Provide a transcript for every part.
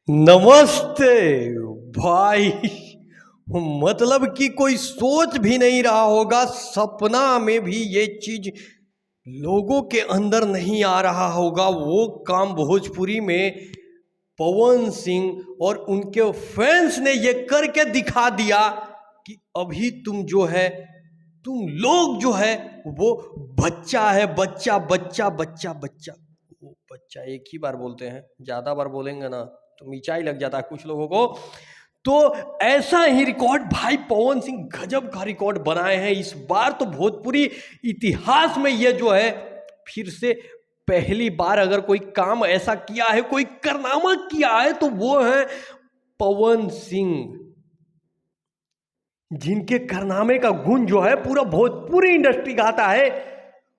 नमस्ते भाई। मतलब कि कोई सोच भी नहीं रहा होगा, सपना में भी ये चीज लोगों के अंदर नहीं आ रहा होगा। वो काम भोजपुरी में पवन सिंह और उनके फैंस ने ये करके दिखा दिया कि अभी तुम जो है, तुम लोग जो है वो बच्चा है, बच्चा बच्चा बच्चा बच्चा। वो बच्चा एक ही बार बोलते हैं, ज्यादा बार बोलेंगे ना तो मिर्चाई लग जाता है कुछ लोगों को। तो ऐसा ही रिकॉर्ड भाई पवन सिंह गजब का रिकॉर्ड बनाए हैं इस बार। तो भोजपुरी इतिहास में ये जो है फिर से पहली बार अगर कोई काम ऐसा किया है, कोई कारनामा किया है, तो वो है पवन सिंह, जिनके कारनामे का गुण जो है पूरा भोजपुरी इंडस्ट्री गाता है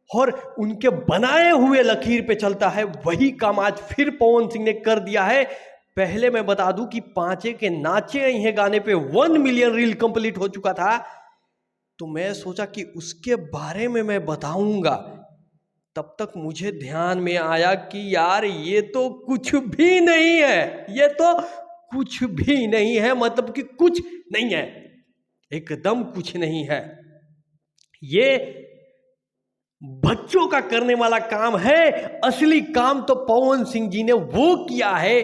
और उनके बनाए हुए लकीर पे चलता है। वही काम आज फिर पवन सिंह ने कर दिया है। पहले मैं बता दूं कि पांचे के नाचे हैं गाने पे 1 मिलियन रील कंप्लीट हो चुका था। तो मैं सोचा कि उसके बारे में मैं बताऊंगा। तब तक मुझे ध्यान में आया कि यार ये तो कुछ भी नहीं है, ये तो कुछ भी नहीं है, मतलब कि कुछ नहीं है, एकदम कुछ नहीं है। ये बच्चों का करने वाला काम है। असली काम तो पवन सिंह जी ने वो किया है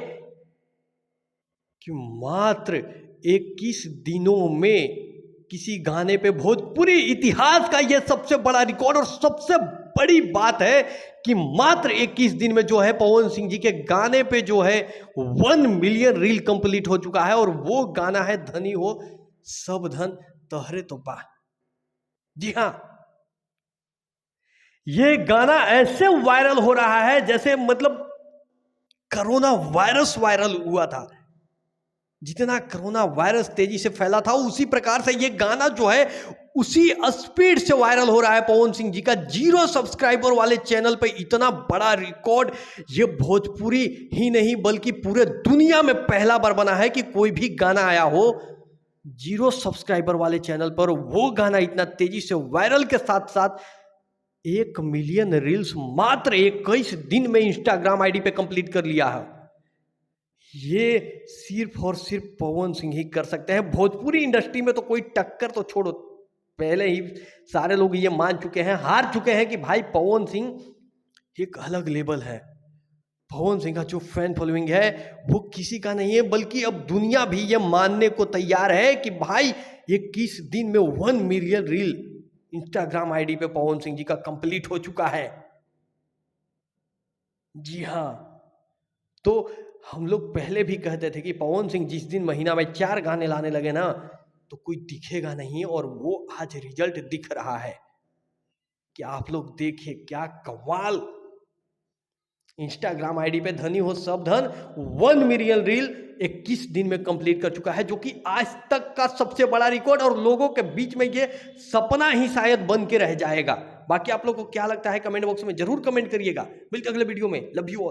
कि मात्र 21 दिनों में किसी गाने पे, भोजपुरी इतिहास का यह सबसे बड़ा रिकॉर्ड और सबसे बड़ी बात है कि मात्र 21 दिन में जो है पवन सिंह जी के गाने पे जो है 1 मिलियन रील कंप्लीट हो चुका है। और वो गाना है धनी हो सब धन तोहरे तो बा। जी हाँ, ये गाना ऐसे वायरल हो रहा है जैसे मतलब कोरोना वायरस वायरल हुआ था। जितना कोरोना वायरस तेजी से फैला था उसी प्रकार से ये गाना जो है उसी स्पीड से वायरल हो रहा है। पवन सिंह जी का 0 सब्सक्राइबर वाले चैनल पे इतना बड़ा रिकॉर्ड ये भोजपुरी ही नहीं बल्कि पूरे दुनिया में पहला बार बना है कि कोई भी गाना आया हो 0 सब्सक्राइबर वाले चैनल पर, वो गाना इतना तेजी से वायरल के साथ साथ 1 मिलियन रील्स मात्र 21 दिन में इंस्टाग्राम आईडी पे कंप्लीट कर लिया है। ये सिर्फ और सिर्फ पवन सिंह ही कर सकते हैं। भोजपुरी इंडस्ट्री में तो कोई टक्कर तो छोड़ो, पहले ही सारे लोग ये मान चुके हैं, हार चुके हैं कि भाई पवन सिंह एक अलग लेवल है। पवन सिंह का जो फैन फॉलोइंग है वो किसी का नहीं है, बल्कि अब दुनिया भी ये मानने को तैयार है कि भाई 21 दिन में 1 मिलियन रील इंस्टाग्राम आईडी पे पवन सिंह जी का कंप्लीट हो चुका है। जी हाँ, तो हम लोग पहले भी कहते थे कि पवन सिंह जिस दिन महीना में 4 गाने लाने लगे ना तो कोई दिखेगा नहीं, और वो आज रिजल्ट दिख रहा है कि आप लोग देखिए क्या कमाल। इंस्टाग्राम आईडी पे धनी हो सब धन 1 मिलियन रील 21 दिन में कंप्लीट कर चुका है, जो कि आज तक का सबसे बड़ा रिकॉर्ड, और लोगों के बीच में ये सपना ही शायद बन के रह जाएगा। बाकी आप लोगों को क्या लगता है कमेंट बॉक्स में जरूर कमेंट करिएगा। मिलते अगले वीडियो में। Love you all.